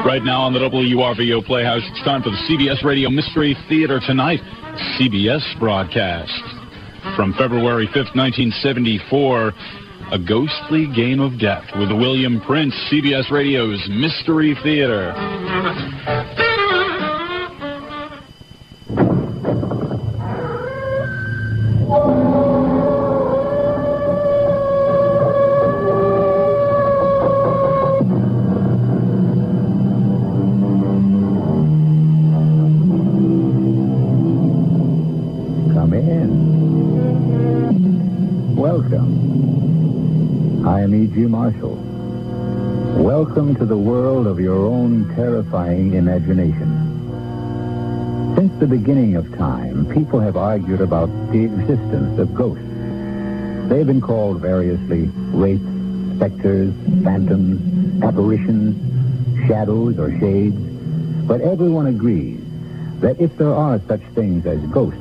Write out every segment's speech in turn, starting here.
Right now on the WRVO Playhouse, it's time for the CBS Radio Mystery Theater tonight. CBS broadcast. From February 5th, 1974, A Ghostly Game of Death with William Prince, CBS Radio's Mystery Theater. Marshall. Welcome to the world of your own terrifying imagination. Since the beginning of time, people have argued about the existence of ghosts. They've been called variously wraiths, specters, phantoms, apparitions, shadows, or shades. But everyone agrees that if there are such things as ghosts,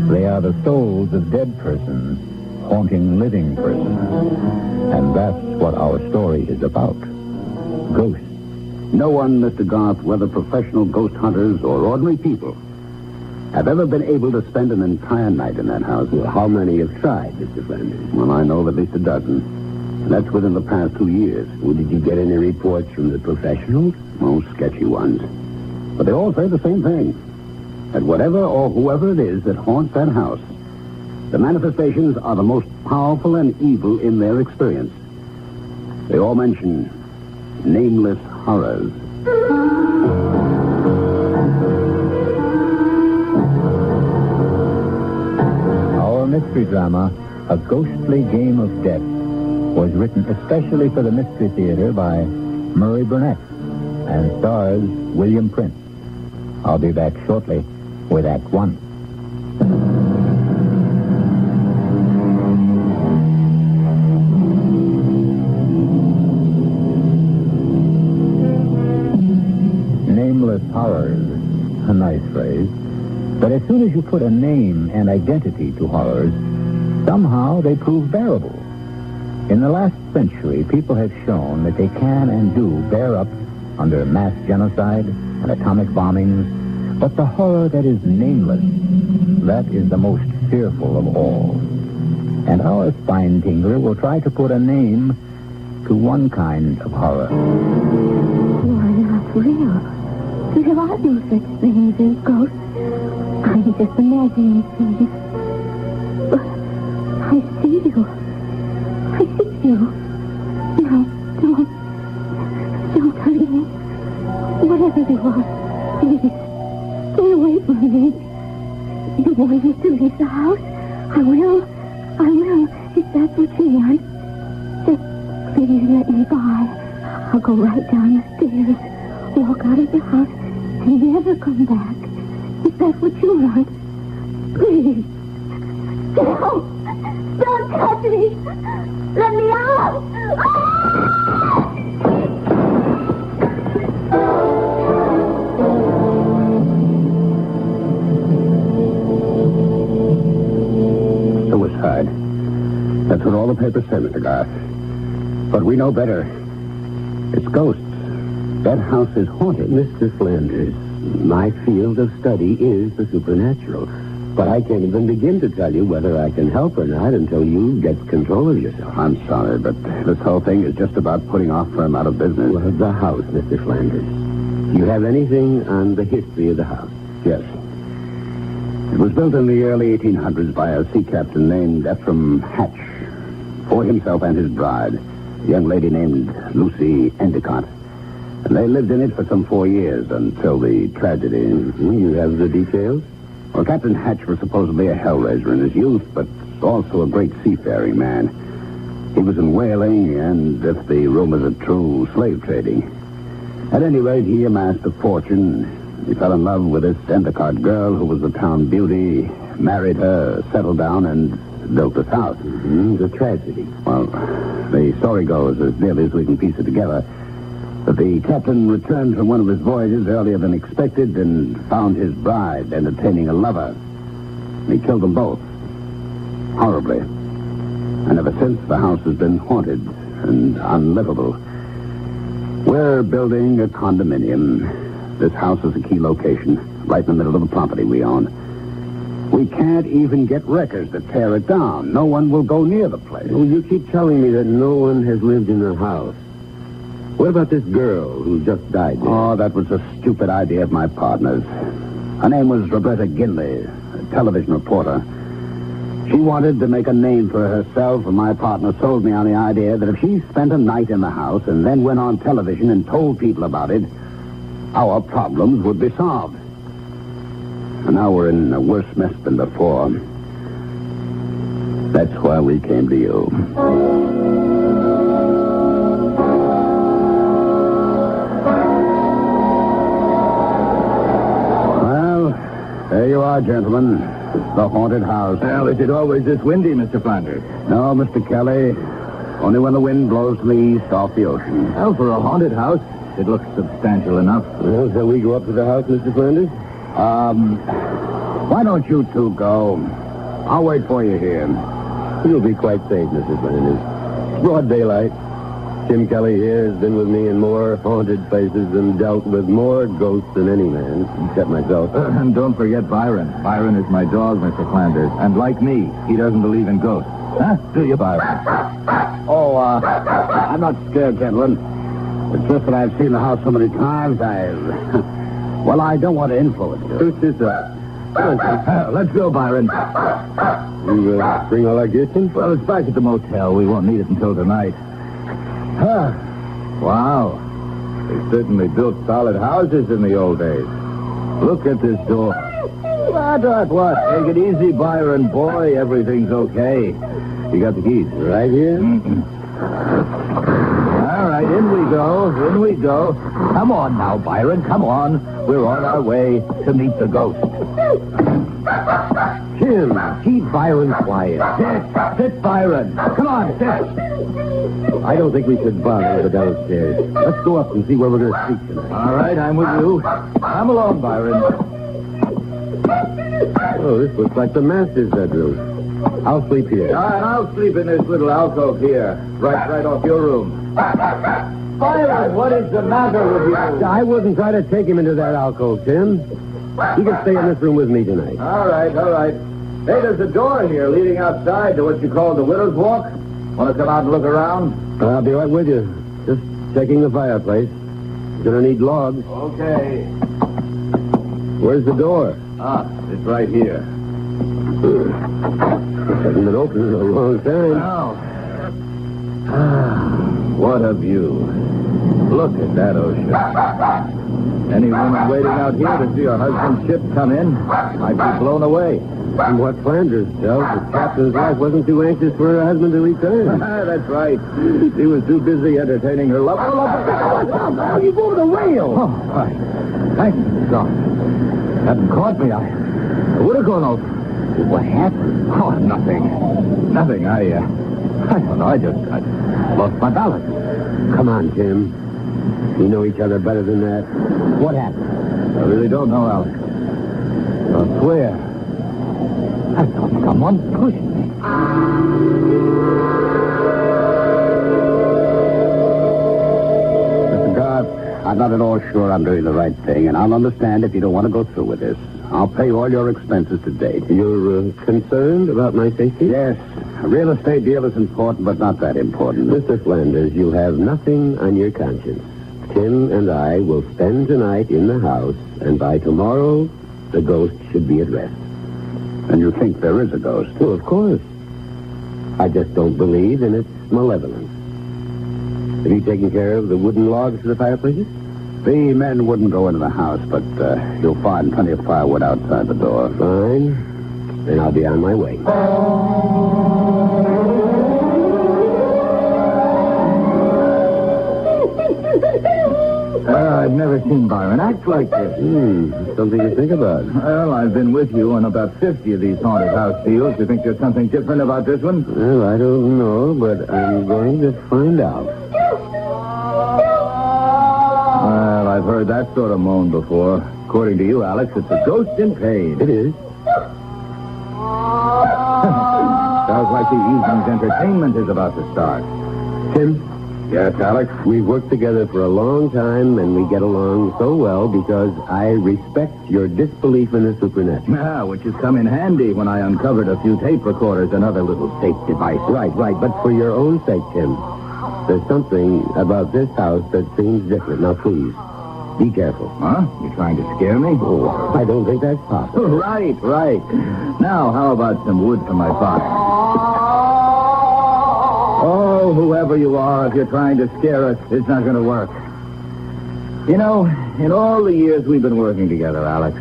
they are the souls of dead persons haunting living persons. And that's what our story is about. Ghosts. No one, Mr. Garth, whether professional ghost hunters or ordinary people, have ever been able to spend an entire night in that house. Well, how many have tried, Mr. Flanders? Well, I know of at least a dozen. And that's within the past 2 years. Well, did you get any reports from the professionals? Most sketchy ones. But they all say the same thing. That whatever or whoever it is that haunts that house, the manifestations are the most powerful and evil in their experience. They all mention nameless horrors. Our mystery drama, A Ghostly Game of Death, was written especially for the Mystery Theater by Murray Burnett and stars William Prince. I'll be back shortly with Act One. Horrors, a nice phrase. But as soon as you put a name and identity to horrors, somehow they prove bearable. In the last century, people have shown that they can and do bear up under mass genocide and atomic bombings. But the horror that is nameless, that is the most fearful of all. And our spine tingler will try to put a name to one kind of horror. Why not real? There are no such things as ghosts. I'm just imagining things. But I see you. I see you. No, don't hurt me. Whatever you are, please, stay away from me. You want me to leave the house? I will, if that's what you want. Just please let me by. I'll go right down the stairs, walk out of the house, and never come back. If that's what you want. Please. No! Don't touch me! Let me out! Suicide. That's what all the papers say, Mr. Garth. But we know better. It's ghosts. That house is haunted. Mr. Flanders, my field of study is the supernatural. But I can't even begin to tell you whether I can help or not until you get control of yourself. I'm sorry, but this whole thing is just about putting our firm out of business. Well, the house, Mr. Flanders. Do you have anything on the history of the house? Yes. It was built in the early 1800s by a sea captain named Ephraim Hatch for himself and his bride, a young lady named Lucy Endicott. And they lived in it for some 4 years until the tragedy. Mm-hmm. You have the details? Well, Captain Hatch was supposedly a hellraiser in his youth, but also a great seafaring man. He was in whaling and, if the rumors are true, slave trading. At any rate, he amassed a fortune. He fell in love with this Endicott girl who was the town beauty, married her, settled down, and built this house. Mm-hmm. The tragedy. Well, the story goes, as nearly as we can piece it together, that the captain returned from one of his voyages earlier than expected and found his bride entertaining a lover. He killed them both. Horribly. And ever since, the house has been haunted and unlivable. We're building a condominium. This house is a key location, right in the middle of the property we own. We can't even get records to tear it down. No one will go near the place. Well, you keep telling me that no one has lived in the house. What about this girl who just died there? Oh, that was a stupid idea of my partner's. Her name was Roberta Ginley, a television reporter. She wanted to make a name for herself, and my partner sold me on the idea that if she spent a night in the house and then went on television and told people about it, our problems would be solved. And now we're in a worse mess than before. That's why we came to you. Well, there you are, gentlemen. The haunted house. Well, is it always this windy, Mr. Flanders? No, Mr. Kelly. Only when the wind blows from the east off the ocean. Well, for a haunted house, it looks substantial enough. Well, shall we go up to the house, Mr. Flanders? Why don't you two go? I'll wait for you here. You'll be quite safe, Mrs. Flanders. Broad daylight. Jim Kelly here has been with me in more haunted places and dealt with more ghosts than any man, except myself. And don't forget Byron. Byron is my dog, Mr. Flanders. And like me, he doesn't believe in ghosts. Huh? Do you, Byron? Oh, I'm not scared, gentlemen. It's just that I've seen the house so many times, well, I don't want to influence you. Who's this up? Let's go, Byron. You bring all our gifts in? Well, it's back at the motel. We won't need it until tonight. Wow. They certainly built solid houses in the old days. Look at this door. What? Take it easy, Byron, boy. Everything's okay. You got the keys? Right here? All right, in we go. In we go. Come on now, Byron. Come on. We're on our way to meet the ghost. Jim, keep Byron quiet. Sit, Byron. Come on, sit. I don't think we should bother the downstairs. Let's go up and see where we're going to sleep tonight. All right, I'm with you. Come along, Byron. Oh, this looks like the master's bedroom. I'll sleep here. And I'll sleep in this little alcove here, right off your room. Byron, what is the matter with you? I wouldn't try to take him into that alcove, Tim. He can stay in this room with me tonight. All right. Hey, there's a door here leading outside to what you call the Widow's Walk. Want to come out and look around? I'll be right with you. Just checking the fireplace. Gonna need logs. Okay. Where's the door? It's right here. It hasn't been open in a long time. What a view. Look at that ocean. Any woman waiting out here to see her husband's ship come in might be blown away. From what Flanders tells, the captain's wife wasn't too anxious for her husband to return. That's right. She was too busy entertaining her lover. Oh, you moved the rail. Oh, right. Thank you, God. Hadn't caught me. I would have gone over. What happened? Oh, nothing. I don't know. I lost my balance. Come on, Tim. We know each other better than that. What happened? I really don't know, Alex. I'll swear. I thought someone pushed me. Mr. Garth, I'm not at all sure I'm doing the right thing, and I'll understand if you don't want to go through with this. I'll pay all your expenses to date. You're concerned about my safety? Yes. A real estate deal is important, but not that important. Mr. Flanders, you have nothing on your conscience. Tim and I will spend tonight in the house, and by tomorrow, the ghost should be at rest. And you think there is a ghost? Well, of course. I just don't believe in its malevolence. Have you taken care of the wooden logs for the fireplaces? The men wouldn't go into the house, but you'll find plenty of firewood outside the door. Fine. Then I'll be on my way. I've never seen Byron act like this. Something to think about. Well, I've been with you on about 50 of these haunted house deals. You think there's something different about this one? Well, I don't know, but I'm going to find out. Well, I've heard that sort of moan before. According to you, Alex, it's a ghost in pain. It is. Sounds like the evening's entertainment is about to start. Tim, Yes, Alex? We've worked together for a long time, and we get along so well because I respect your disbelief in the supernatural. Ah, which has come in handy when I uncovered a few tape recorders and other little safe devices. Right. But for your own sake, Tim, there's something about this house that seems different. Now, please, be careful. Huh? You trying to scare me? Oh, I don't think that's possible. Right. Now, how about some wood for my fire? Oh, whoever you are, if you're trying to scare us, it's not going to work. You know, in all the years we've been working together, Alex,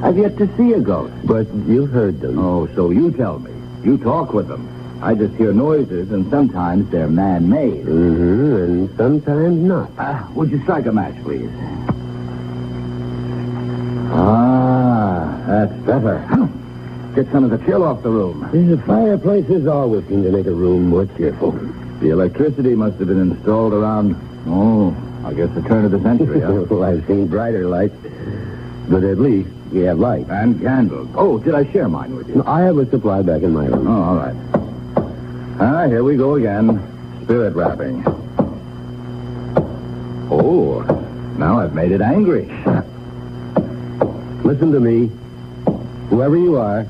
I've yet to see a ghost. But you've heard them. Oh, so you tell me. You talk with them. I just hear noises, and sometimes they're man-made. Mm-hmm, and sometimes not. Would you strike a match, please? Ah, that's better. Get some of the chill off the room. The fireplaces always seem to make a room more cheerful. The electricity must have been installed around, I guess the turn of the century, huh? Well, I've seen brighter lights, but at least we have light. And candles. Oh, did I share mine with you? I have a supply back in my room. Oh, all right. Here we go again. Spirit wrapping. Oh, now I've made it angry. Listen to me. Whoever you are,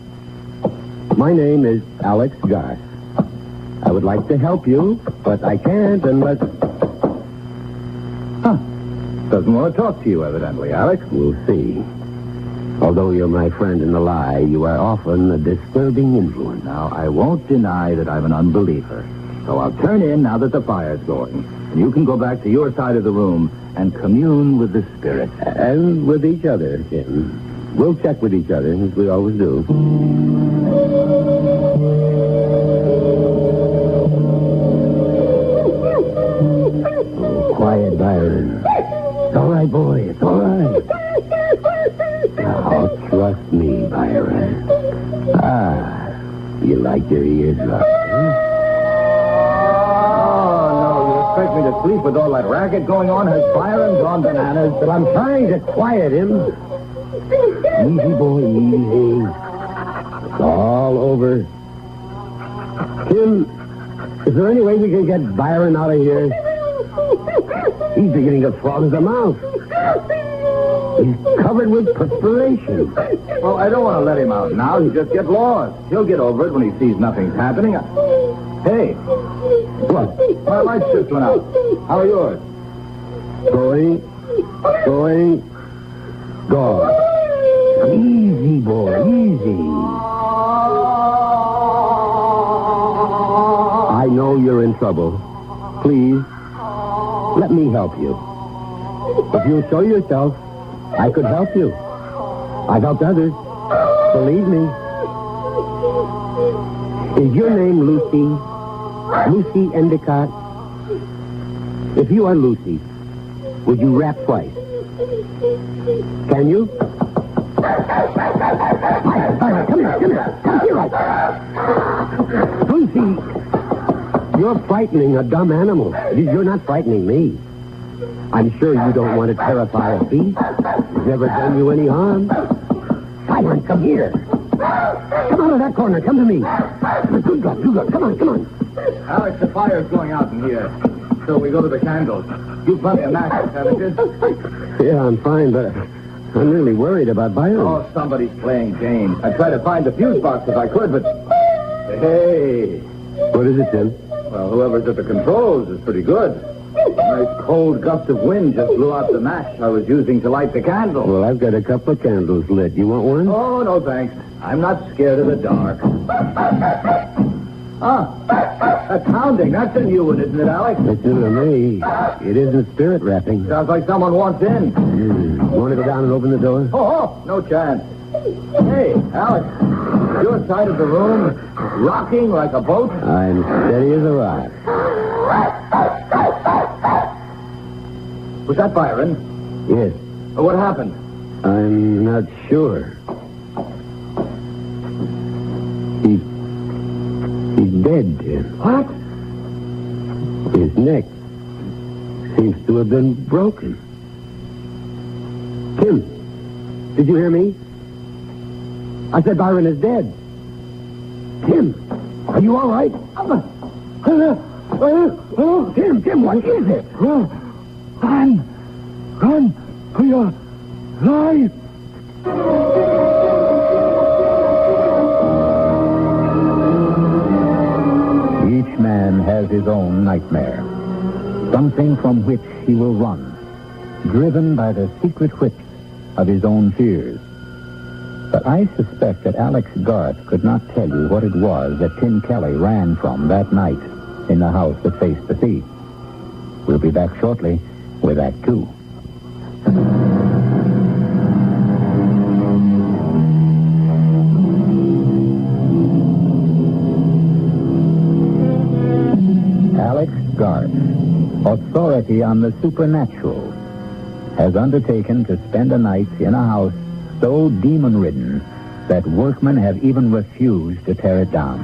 my name is Alex Garth. I would like to help you, but I can't unless... Doesn't want to talk to you, evidently, Alex. We'll see. Although you're my friend in the lie, you are often a disturbing influence. Now, I won't deny that I'm an unbeliever. So I'll turn in now that the fire's going. And you can go back to your side of the room and commune with the spirit. And with each other, Tim. We'll check with each other, as we always do. Oh, quiet, Byron. It's all right, boy. It's all right. Now, trust me, Byron. You like your ears locked, huh? Oh, no, you expect me to sleep with all that racket going on? Has Byron gone bananas? But I'm trying to quiet him. Easy, boy, easy. It's all over. Tim, is there any way we can get Byron out of here? He's beginning to frog the mouth. He's covered with perspiration. Well, I don't want to let him out now. He'll just get lost. He'll get over it when he sees nothing's happening. Hey. What? My lights just went out. How are yours? Going. Gone. Easy, boy, easy. I know you're in trouble. Please, let me help you. If you'll show yourself, I could help you. I've helped others. Believe me. Is your name Lucy? Lucy Endicott? If you are Lucy, would you rap twice? Can you? All right, come here. Come here. Lucy, you're frightening a dumb animal. You're not frightening me. I'm sure you don't want to terrify a beast. It's never done you any harm. Byron, come here. Come out of that corner. Come to me. Good God. Come on. Alex, the fire's going out in here. So we go to the candles. You've plenty of matches, haven't you? Yeah, I'm fine, but I'm really worried about Byron. Oh, somebody's playing games. I tried to find the fuse box if I could, but... Hey. What is it, Tim? Well, whoever's at the controls is pretty good. A nice cold gust of wind just blew out the match I was using to light the candle. Well, I've got a couple of candles lit. You want one? Oh, no, thanks. I'm not scared of the dark. That's hounding. That's a new one, isn't it, Alex? It's new to me. It isn't spirit rapping. Sounds like someone wants in. Want to go down and open the door? Oh, no chance. Hey, Alex, your side of the room rocking like a boat? I'm steady as a rock. Was that Byron? Yes. What happened? I'm not sure. He's dead, Tim. What? His neck seems to have been broken. Tim, did you hear me? I said Byron is dead. Tim, are you all right? Well, Tim, what is it? Run for your life. Each man has his own nightmare, something from which he will run, driven by the secret whips of his own fears. But I suspect that Alex Garth could not tell you what it was that Tim Kelly ran from that night in the house that faced the sea. We'll be back shortly with Act Two. Alex Garth, authority on the supernatural, has undertaken to spend a night in a house so demon-ridden that workmen have even refused to tear it down.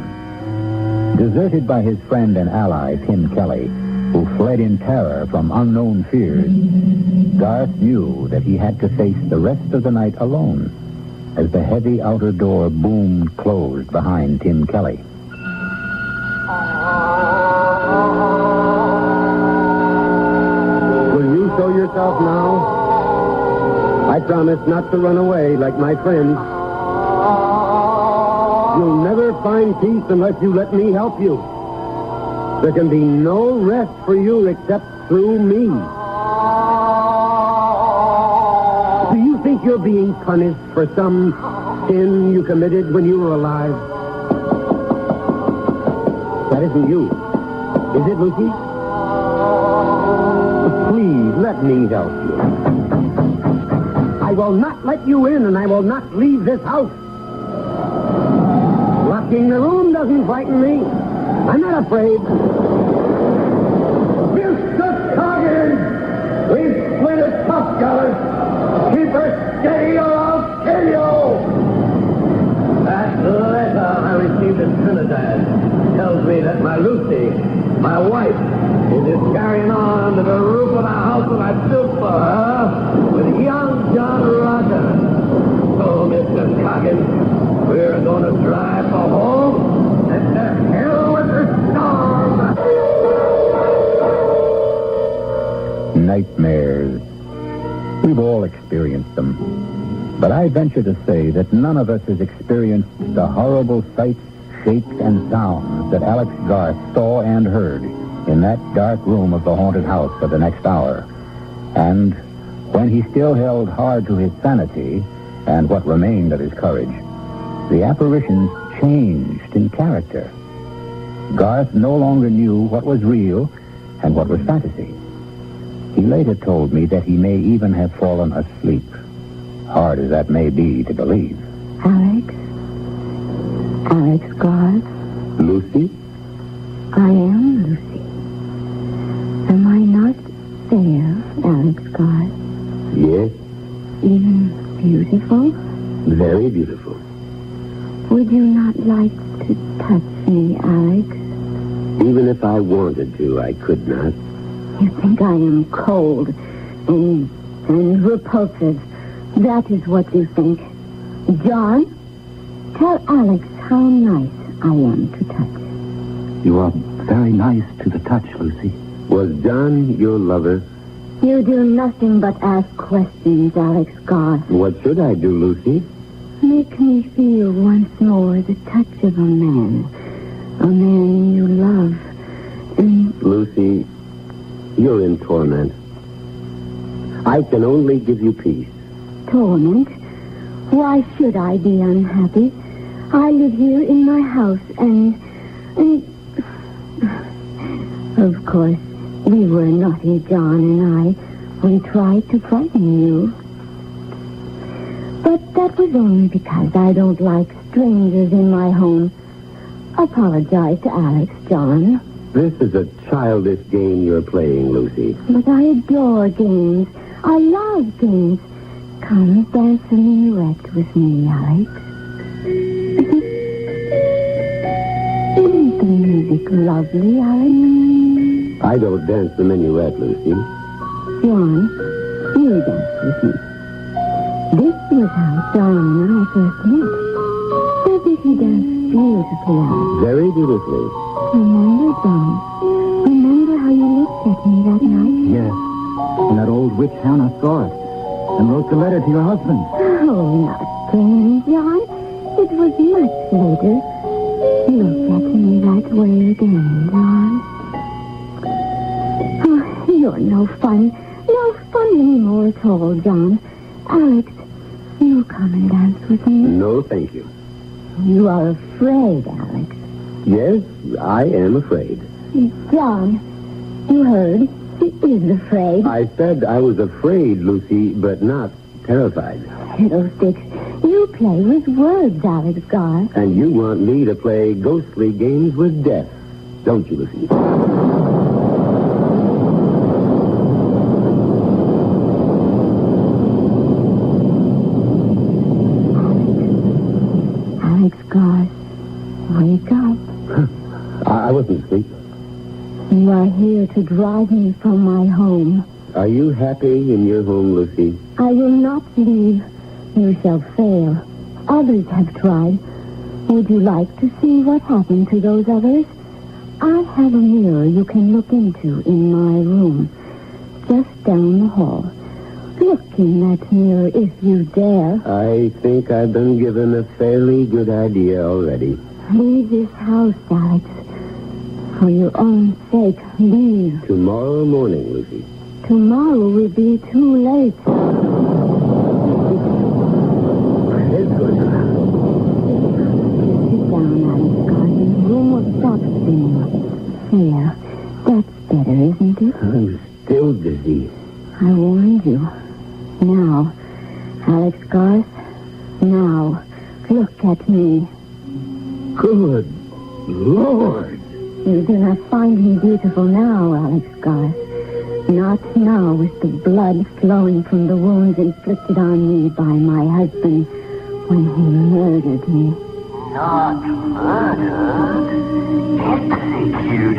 Deserted by his friend and ally, Tim Kelly, who fled in terror from unknown fears, Garth knew that he had to face the rest of the night alone as the heavy outer door boomed closed behind Tim Kelly. Will you show yourself now? I promise not to run away like my friends. You'll never find peace unless you let me help you. There can be no rest for you except through me. Do you think you're being punished for some sin you committed when you were alive? That isn't you. Is it, Lucy? Please, let me help you. I will not let you in, and I will not leave this house. Locking the room doesn't frighten me. I'm not afraid. Mr. Coggins! We've split it tough, fellas. Keep her steady or I'll kill you! That letter I received in Trinidad tells me that my Lucy, my wife, is carrying on under the roof of the house that I built for her with young John Roger. So, Mr. Coggins, we're going to drive for home and to hell with the storm. Nightmares. We've all experienced them. But I venture to say that none of us has experienced the horrible sights, shapes, and sounds that Alex Garth saw and heard in that dark room of the haunted house for the next hour. And when he still held hard to his sanity and what remained of his courage, the apparitions changed in character. Garth no longer knew what was real and what was fantasy. He later told me that he may even have fallen asleep, hard as that may be to believe. Alex Garth? Lucy? I am Lucy. Am I not fair, Alex Garth? Yes, Even beautiful? very beautiful. Would you not like to touch me, Alex? Even if I wanted to, I could not. You think I am cold and repulsive. That is what you think. John, tell Alex how nice I am to touch. You are very nice to the touch, Lucy. Was John your lover? You do nothing but ask questions, Alex Garth. What should I do, Lucy? Make me feel once more the touch of a man you love. And Lucy, you're in torment. I can only give you peace. torment? Why should I be unhappy? I live here in my house and... Of course, we were naughty, John and I. We tried to frighten you. But that was only because I don't like strangers in my home. Apologize to Alex, John. This is a childish game you're playing, Lucy. But I adore games. I love games. Come dance a minuet with me, Alex. Isn't the music lovely, Alex? I don't dance the minuet, Lucy. John, you dance with me. This was how John and I first met. Doesn't he dance beautifully, Alex? Very beautifully. Remember, John, when at me that night? Yes. And that old witch Hannah saw it and wrote the letter to your husband. Oh, not then, John. It was much later. Look at me that way again, John. Oh, you're no fun. No fun anymore at all, John. Alex, you come and dance with me. No, thank you. You are afraid, Alex. Yes, I am afraid. John, you heard. He is afraid. I said I was afraid, Lucy, but not terrified. Fiddlesticks. You play with words, Alex Garth. And you want me to play ghostly games with death, don't you, Lucy? Alex Garth, wake up. I wasn't asleep. You are here to drive me from my home. Are you happy in your home, Lucy? I will not leave. You shall fail. Others have tried. Would you like to see what happened to those others? I have a mirror you can look into in my room, just down the hall. Look in that mirror if you dare. I think I've been given a fairly good idea already. Leave this house, Alex. For your own sake, leave. Tomorrow morning, Lucy. Tomorrow will be too late. It's good. Sit down, Alex Garth. The room will stop spinning. There. That's better, isn't it? I'm still dizzy. I warned you. Now, Alex Garth, now, look at me. Good Lord. You do not find me beautiful now, Alex Garth. Not now with the blood flowing from the wounds inflicted on me by my husband when he murdered me. Not murder. Executed.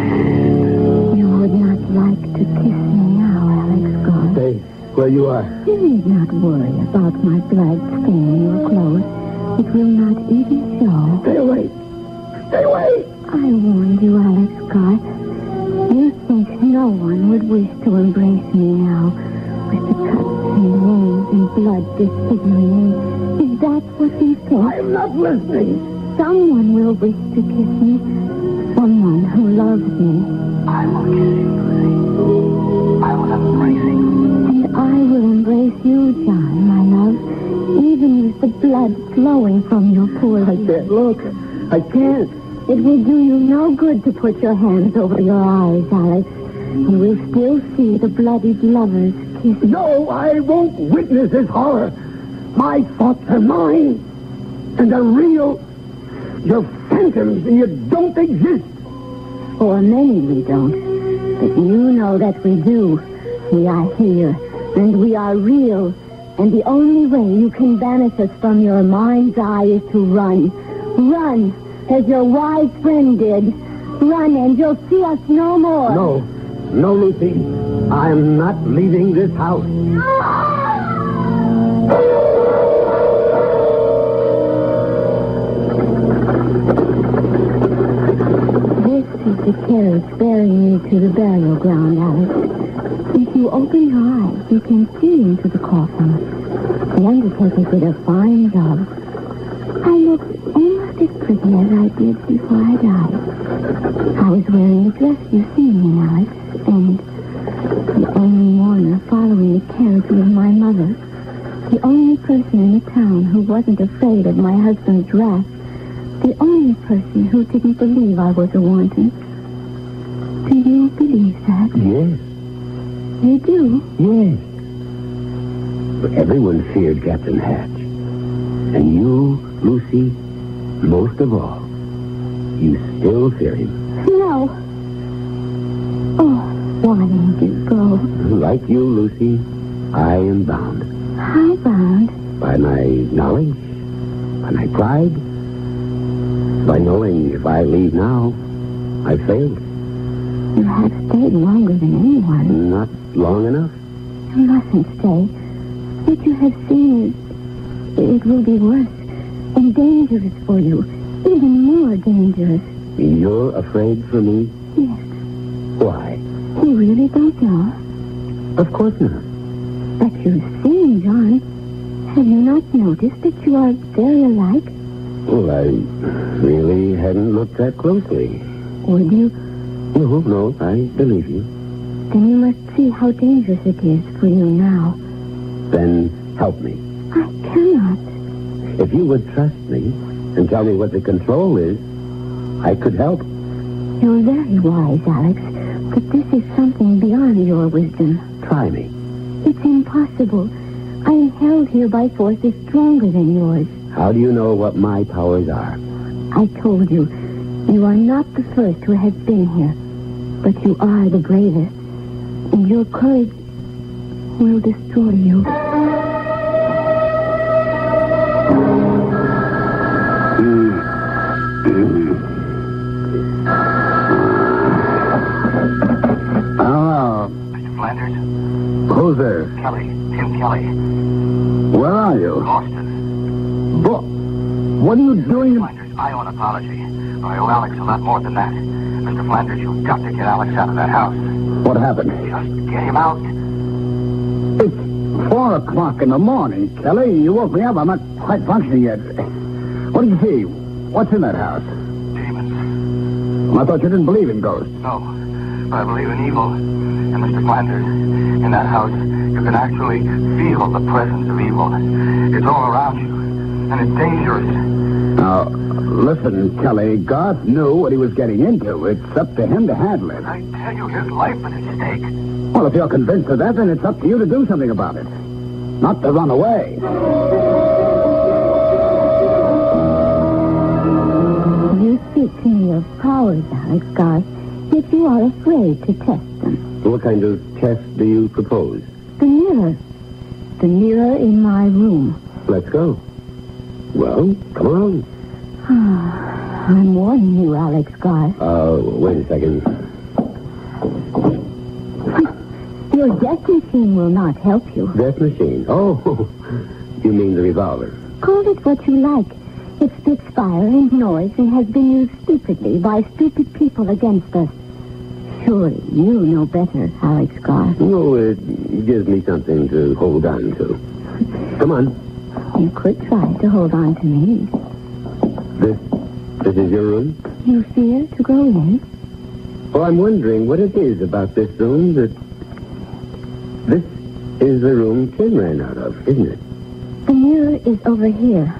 You would not like to kiss me now, Alex Garth. Stay where you are. You need not worry about my blood staining your clothes. It will not even show. Stay away. Stay away. I warned you, Alex Garth. You think no one would wish to embrace me now, with the cuts and wounds and blood disfiguring me. Is that what you think? I'm not listening. Someone will wish to kiss me. Someone who loves me. I will kiss you, Lucy. I will embrace you. And I will embrace you, John, my love, even with the blood flowing from your poor I can't look. I can't. It will do you no good to put your hands over your eyes, Alex. You will still see the bloodied lovers kissing. No, I won't witness this horror. My thoughts are mine, and are real. You're phantoms, and you don't exist. For many we don't. But you know that we do. We are here, and we are real. And the only way you can banish us from your mind's eye is to run. Run, as your wise friend did. Run, and you'll see us no more. No, Lucy. I'm not leaving this house. This is the carriage bearing me to the burial ground, Alex. If you open your eyes, you can see into the coffin. The undertaker did a fine job. I looked almost as pretty as I did before I died. I was wearing the dress you see me in, Alex, and the only mourner following the carriage was my mother. The only person in the town who wasn't afraid of my husband's wrath. The only person who didn't believe I was a wanton. Do you believe that? Yes. You do? Yes. But everyone feared Captain Hatch. And you, Lucy, most of all, you still fear him. No. Oh, why didn't you go? Like you, Lucy, I am bound. How bound? By my knowledge, by my pride, by knowing if I leave now, I failed. You have stayed longer than anyone. Not long enough. You mustn't stay. What you have seen is... it will be worse and dangerous for you. Even more dangerous. You're afraid for me? Yes. Why? You really don't know? Of course not. But you've seen John. Have you not noticed that you are very alike? Well, I really hadn't looked that closely. Would you? No, I believe you. Then you must see how dangerous it is for you now. Then help me. I cannot. If you would trust me and tell me what the control is, I could help. You're very wise, Alex, but this is something beyond your wisdom. Try me. It's impossible. I am held here by forces stronger than yours. How do you know what my powers are? I told you, you are not the first who has been here, but you are the bravest, and your courage will destroy you. Hello. Mr. Flanders? Who's there? Kelly. Tim Kelly. Where are you? Boston. What are you doing? Flanders, I owe an apology. I owe Alex a lot more than that. Mr. Flanders, you've got to get Alex out of that house. What happened? Just get him out. It's 4 o'clock in the morning, Kelly. You woke me up. I'm not quite functioning yet. What do you see? What's in that house? Demons. Well, I thought you didn't believe in ghosts. No, but I believe in evil. And Mr. Flanders, in that house, you can actually feel the presence of evil. It's all around you, and it's dangerous. Now, listen, Kelly. God knew what he was getting into. It's up to him to handle it. I tell you, his life is at stake. Well, if you're convinced of that, then it's up to you to do something about it. Not to run away. You speak to me of powers, Alex Garth, yet you are afraid to test them. What kind of test do you propose? The mirror. The mirror in my room. Let's go. Well, come on. I'm warning you, Alex Garth. Wait a second. Your death machine will not help you. Death machine. Oh, you mean the revolver. Call it what you like. It spits fire and noise and has been used stupidly by stupid people against us. Surely you know better, Alex Garth. No, it gives me something to hold on to. Come on. You could try to hold on to me. This is your room? You fear to go in? Well, I'm wondering what it is about this room that... This is the room Tim ran out of, isn't it? The mirror is over here.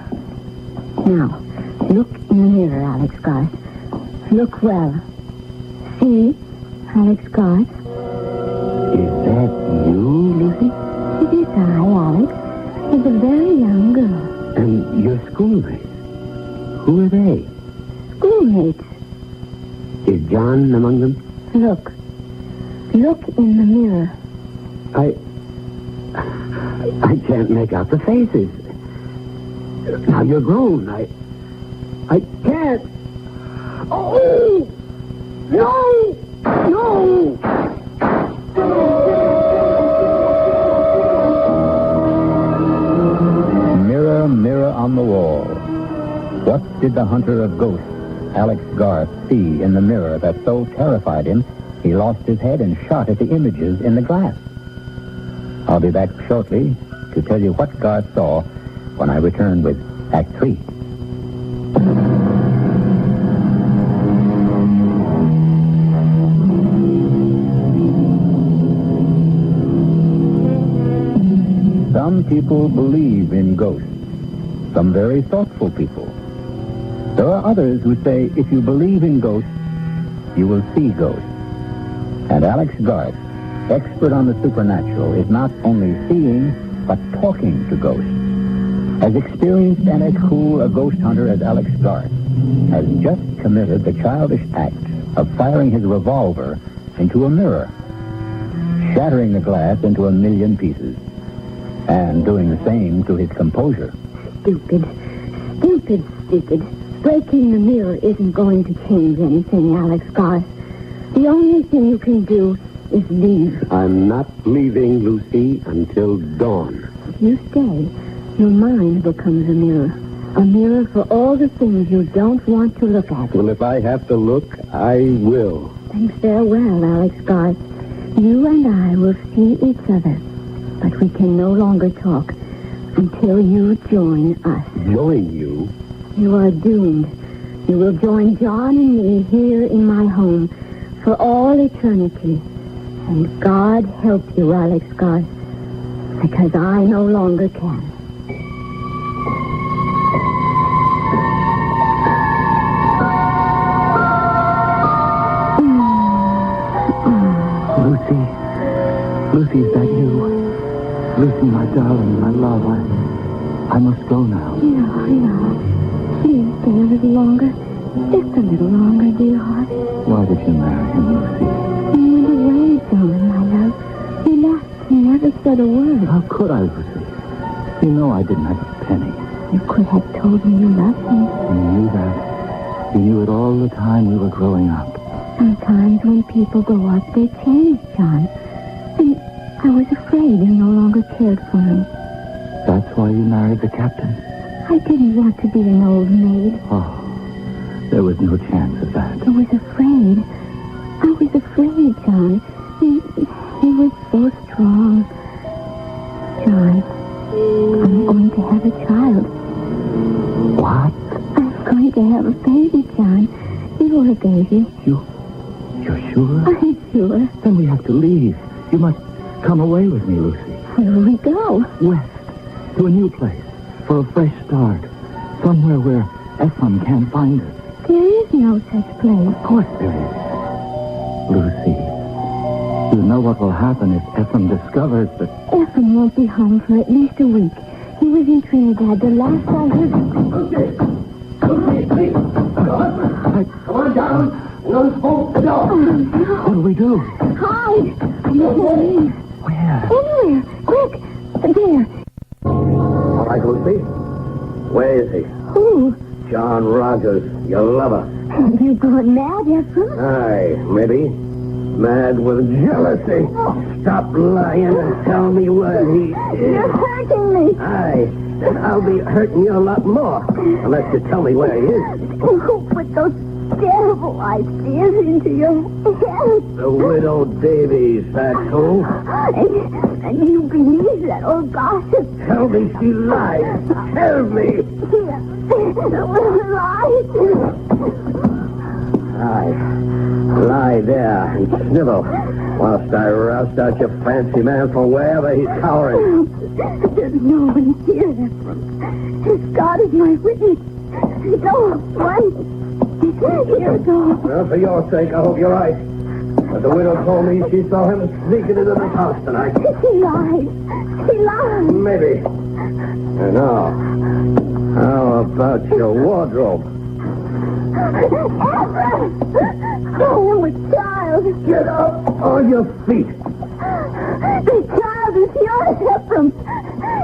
Now, look in the mirror, Alex Garth. Look well. See, Alex Garth? Is that you, Lucy? It is I, Alex. As a very young girl. And your schoolmates? Who are they? Schoolmates. Is John among them? Look. Look in the mirror. I can't make out the faces. Now you're grown. I can't. Oh! No! No! Mirror, mirror on the wall. What did the hunter of ghosts, Alex Garth, see in the mirror that so terrified him he lost his head and shot at the images in the glass? I'll be back shortly to tell you what Garth saw when I return with Act 3. Some people believe in ghosts. Some very thoughtful people. There are others who say if you believe in ghosts, you will see ghosts. And Alex Garth, expert on the supernatural, is not only seeing, but talking to ghosts. As experienced and as cool a ghost hunter as Alex Garth has just committed the childish act of firing his revolver into a mirror, shattering the glass into a million pieces, and doing the same to his composure. Stupid. Stupid, stupid. Breaking the mirror isn't going to change anything, Alex Garth. The only thing you can do is leave. I'm not leaving, Lucy, until dawn. If you stay, your mind becomes a mirror. A mirror for all the things you don't want to look at. Well, if I have to look, I will. Then farewell, Alex Garth. You and I will see each other, but we can no longer talk until you join us. Join you? You are doomed. You will join John and me here in my home for all eternity. And God help you, Alex Garth, because I no longer can. Lucy, is that you? Lucy, my darling, my love, I must go now. No. Please stay a little longer. Just a little longer, dear heart. Why did you marry him, Lucy? You went away, John, my love. You left and never said a word. How could I, Lucy? You know I didn't have a penny. You could have told me you loved me. You knew that. You knew it all the time we were growing up. Sometimes when people grow up, they change, John. And I was afraid you no longer cared for me. That's why you married the captain? I didn't want to be an old maid. Oh, there was no chance of that. I was afraid. John. He was so strong. John, I'm going to have a child. What? I'm going to have a baby, John. You're a baby. You're sure? I'm sure. Then we have to leave. You must come away with me, Lucy. Where will we go? West. To a new place. For a fresh start. Somewhere where Ephraim can't find us. There is no such place. Of course there is. Lucy, you know what will happen if Ephraim discovers that... Ephraim won't be home for at least a week. He was in Trinidad the last I heard. Lucy, please. Come on, John. What do we do? Hide! I'm not leave. Where? Anywhere. Quick. There. All right, Lucy. Where is he? Who? John Rogers, your lover. Have you gone mad, Ephraim? Aye, maybe. Mad with jealousy. Stop lying and tell me where he is. You're hurting me. Aye, and I'll be hurting you a lot more unless you tell me where he is. Who put those terrible ideas into your head? The widow Davies, that's who. And you believe that old gossip? Tell me she lied. Tell me. Lie. Aye. Lie there and snivel whilst I roust out your fancy man from wherever he's cowering. There's no one here, Ephraim. God is my witness. No one. Here, go. Well, for your sake, I hope you're right. But the widow told me she saw him sneaking into this house tonight. She lied. Maybe. And now, how about your wardrobe? Ephraim! I am a child. Get up on your feet. The child is yours, Ephraim.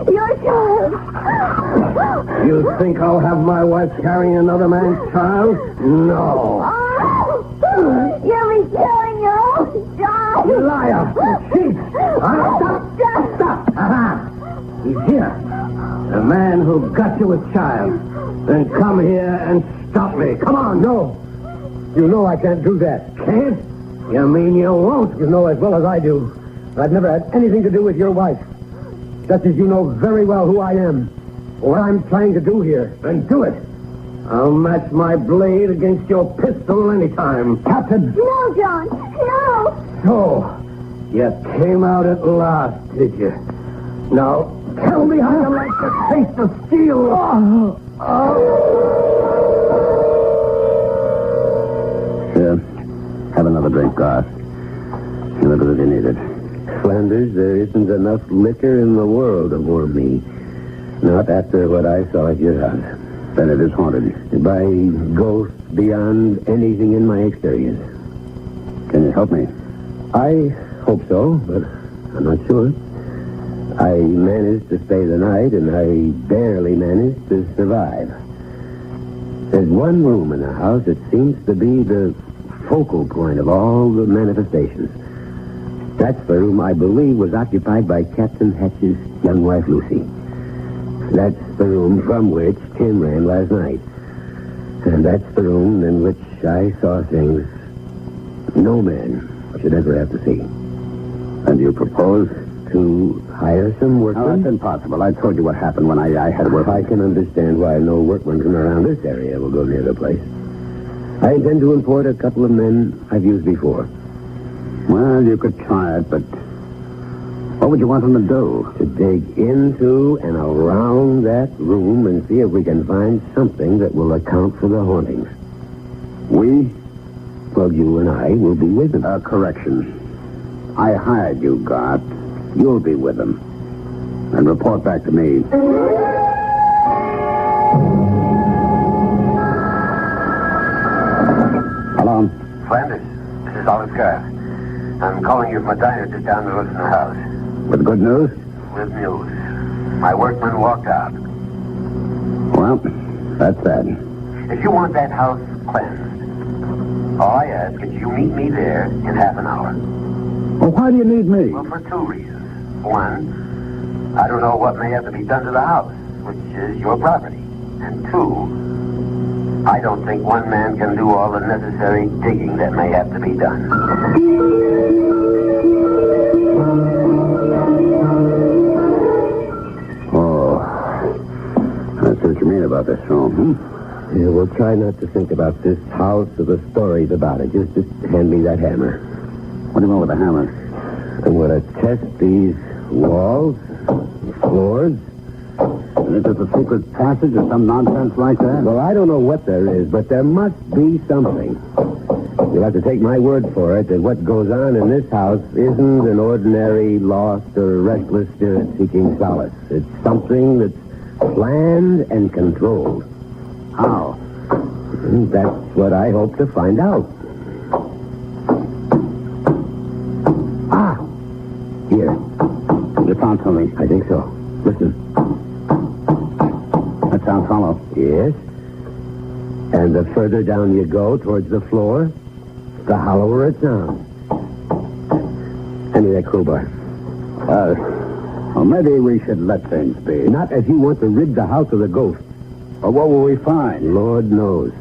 Your child. You think I'll have my wife carrying another man's child? No. You'll be killing your own child. You liar. Cheat. Stop. Aha. He's here. The man who got you a child. Then come here and stop me. Come on. No. You know I can't do that. Can't? You mean you won't? You know as well as I do. I've never had anything to do with your wife. Just as you know very well who I am. What I'm trying to do here. Then do it. I'll match my blade against your pistol anytime. Captain! No, John. No. So, you came out at last, did you? Now, tell me how you like to taste the steel. Here, have another drink, Garth. You look as if you need it. Flanders, there isn't enough liquor in the world to warm me. Not after what I saw at your house. Then it is haunted by ghosts beyond anything in my experience. Can you help me? I hope so, but I'm not sure. I managed to stay the night, and I barely managed to survive. There's one room in the house that seems to be the focal point of all the manifestations. That's the room I believe was occupied by Captain Hatch's young wife, Lucy. That's the room from which Tim ran last night. And that's the room in which I saw things no man should ever have to see. And you propose? To hire some workmen? No, that's impossible. I told you what happened when I had work. I can understand why no workmen from around this area will go near the place. I intend to import a couple of men I've used before. Well, you could try it, but what would you want them to do? To dig into and around that room and see if we can find something that will account for the hauntings. We? Well, you and I will be with them. Correction. I hired you, Gart. You'll be with them. And report back to me. Hello? Flanders, this is Olive Garth. I'm calling you from a diner just down the road from the house. With good news? With news. My workman walked out. Well, that's that. If you want that house cleansed, all I ask is you meet me there in half an hour. Well, why do you need me? Well, for two reasons. One, I don't know what may have to be done to the house, which is your property. And two, I don't think one man can do all the necessary digging that may have to be done. Oh, that's what you mean about this room, Yeah, we'll try not to think about this house or the stories about it. Just hand me that hammer. What do you mean with a hammer? I'm going to test these walls, floors. Is this a secret passage or some nonsense like that? Well, I don't know what there is, but there must be something. You'll have to take my word for it that what goes on in this house isn't an ordinary lost or restless spirit seeking solace. It's something that's planned and controlled. How? And that's what I hope to find out. Ah! Here. You found something? I think so. Listen. That sounds hollow. Yes. And the further down you go towards the floor, the hollower it sounds. Hand me that crowbar. Well, maybe we should let things be. Not if you want to rid the house of the ghost. Well, what will we find? Lord knows.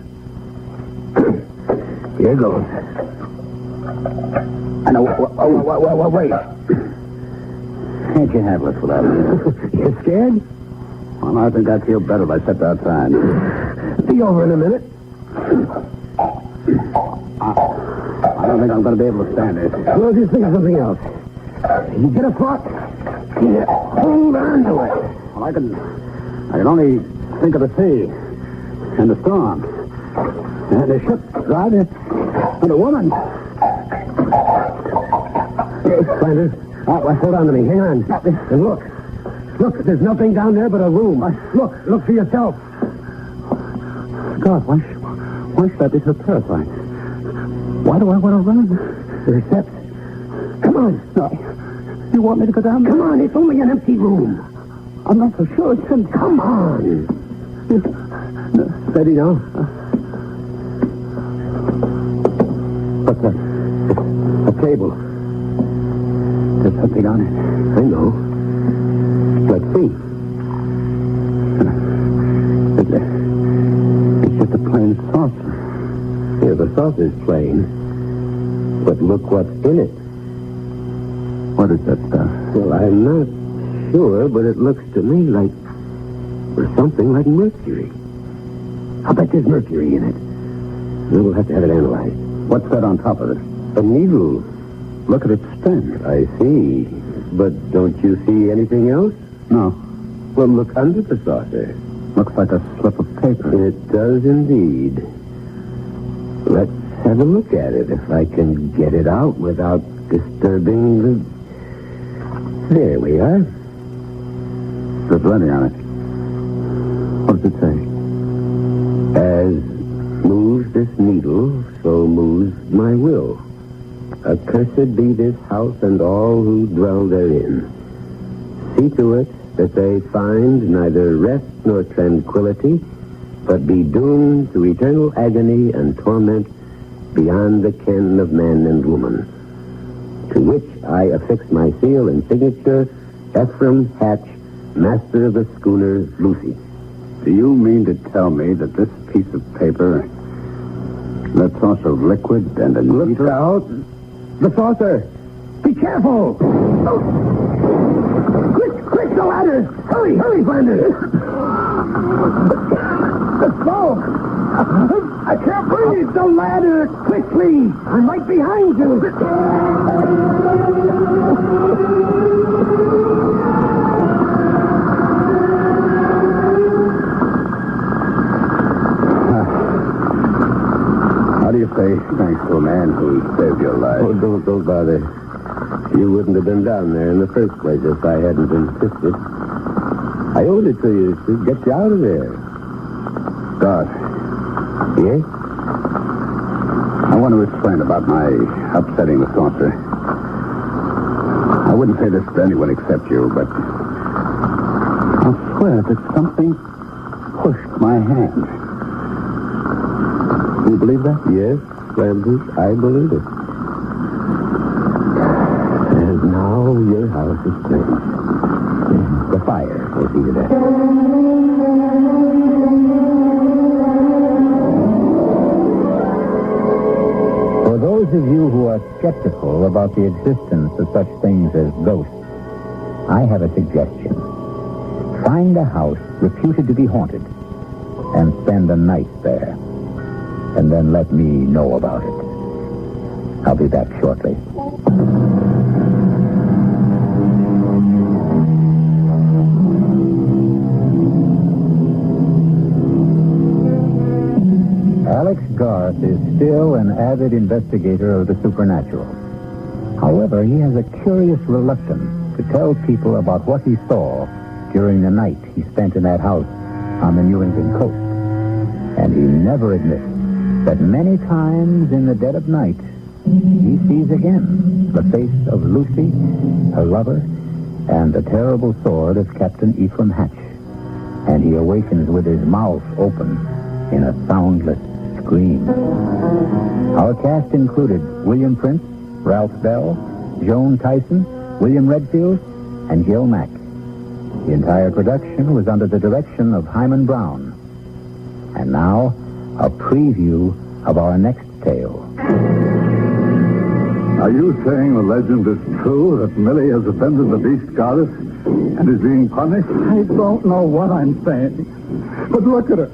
Here goes. I know. Wait. Can't you handle it without me? You scared? Well, I think I'd feel better if I stepped outside. Be over in a minute. I don't think I'm going to be able to stand it. Well, just think of something else. You get a thought? Yeah. Hold on to it. Well, I can only think of the sea and the storm and the ship, right? And a woman. Flanders, hold on to me. Hang on. And look. Look, there's nothing down there but a room. Look for yourself. God, why should I be so terrified? Why do I want to run? The steps. Come on. No. You want me to go down there? Come on, it's only an empty room. I'm not so sure. Come on. Steady now. What's that? A table. There's something on it. I know. Let's see. It's just a plain saucer. Yeah, the saucer's plain. But look what's in it. What is that stuff? Well, I'm not sure, but it looks to me like... or something like mercury. I'll bet there's mercury in it. We'll have to have it analyzed. What's that on top of it? A needle. Look at its stem. I see. But don't you see anything else? No. Well, look under the saucer. Looks like a slip of paper. It does indeed. Let's have a look at it, if I can get it out without disturbing the... There we are. There's writing on it. What does it say? As moves this needle, so moves my will. Accursed be this house and all who dwell therein. See to it that they find neither rest nor tranquility, but be doomed to eternal agony and torment beyond the ken of man and woman. To which I affix my seal and signature, Ephraim Hatch, master of the schooner Lucy. Do you mean to tell me that this piece of paper, that saucer of liquid and a Look needle... out! The saucer! Be careful! Oh. Quick, the ladder! Hurry, Flanders! The smoke! I can't breathe! The ladder! Quickly! I'm right behind you! How do you say thanks to a man who saved your life? Oh, don't bother. You wouldn't have been down there in the first place if I hadn't insisted. I owed it to you to get you out of there. God. Yes? I want to explain about my upsetting the saucer. I wouldn't say this to anyone except you, but I'll swear that something pushed my hand. Do you believe that? Yes, Francis, I believe it. And now your house is safe. The fire will see to that. For those of you who are skeptical about the existence of such things as ghosts, I have a suggestion. Find a house reputed to be haunted and spend a night there. And then let me know about it. I'll be back shortly. Alex Garth is still an avid investigator of the supernatural. However, he has a curious reluctance to tell people about what he saw during the night he spent in that house on the New England coast. And he never admits that many times in the dead of night, he sees again the face of Lucy, her lover, and the terrible sword of Captain Ephraim Hatch. And he awakens with his mouth open in a soundless scream. Our cast included William Prince, Ralph Bell, Joan Tyson, William Redfield, and Gil Mack. The entire production was under the direction of Hyman Brown. And now, a preview of our next tale. Are you saying the legend is true, that Millie has offended the beast goddess and is being punished? I don't know what I'm saying. But look at her.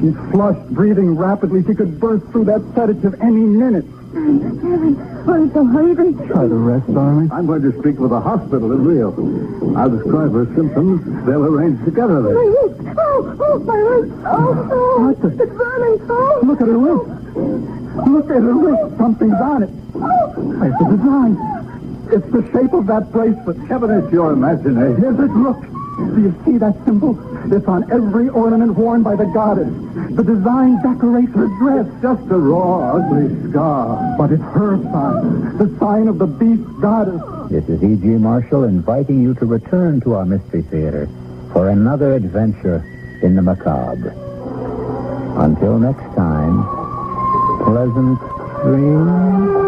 She's flushed, breathing rapidly. She could burst through that sedative any minute. Kevin, I'm so hungry. Try to rest, darling. I'm going to speak with the hospital in Rio. I'll describe her symptoms. They'll arrange together My then. wrist. Oh, my wrist. Oh, What the- it's burning. Oh. Look at her wrist. Look at her wrist. Something's on it. It's a design. It's the shape of that bracelet. Kevin, it's your imagination. Here's it. Look. Do you see that symbol? It's on every ornament worn by the goddess. The design decorates her dress. Just a raw, ugly scar. But it's her sign. The sign of the beast goddess. This is E.G. Marshall inviting you to return to our Mystery Theater for another adventure in the macabre. Until next time, pleasant dreams.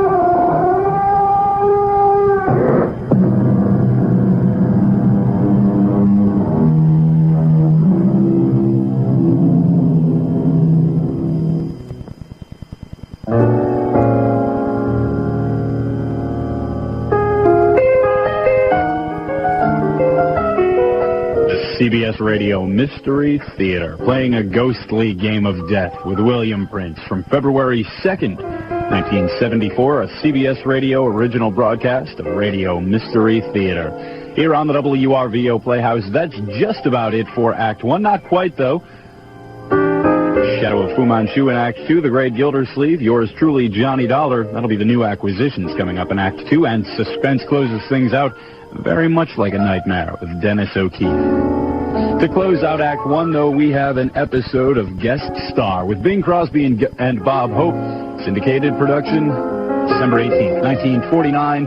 CBS Radio Mystery Theater, playing a ghostly game of death with William Prince from February 2nd, 1974, a CBS Radio original broadcast of Radio Mystery Theater. Here on the WRVO Playhouse, that's just about it for Act 1. Not quite, though. Shadow of Fu Manchu in Act 2, The Great Gildersleeve, yours truly, Johnny Dollar. That'll be the new acquisitions coming up in Act 2, and Suspense closes things out very much like a nightmare with Dennis O'Keefe. To close out Act 1, though, we have an episode of Guest Star with Bing Crosby and Bob Hope. Syndicated production, December 18th, 1949.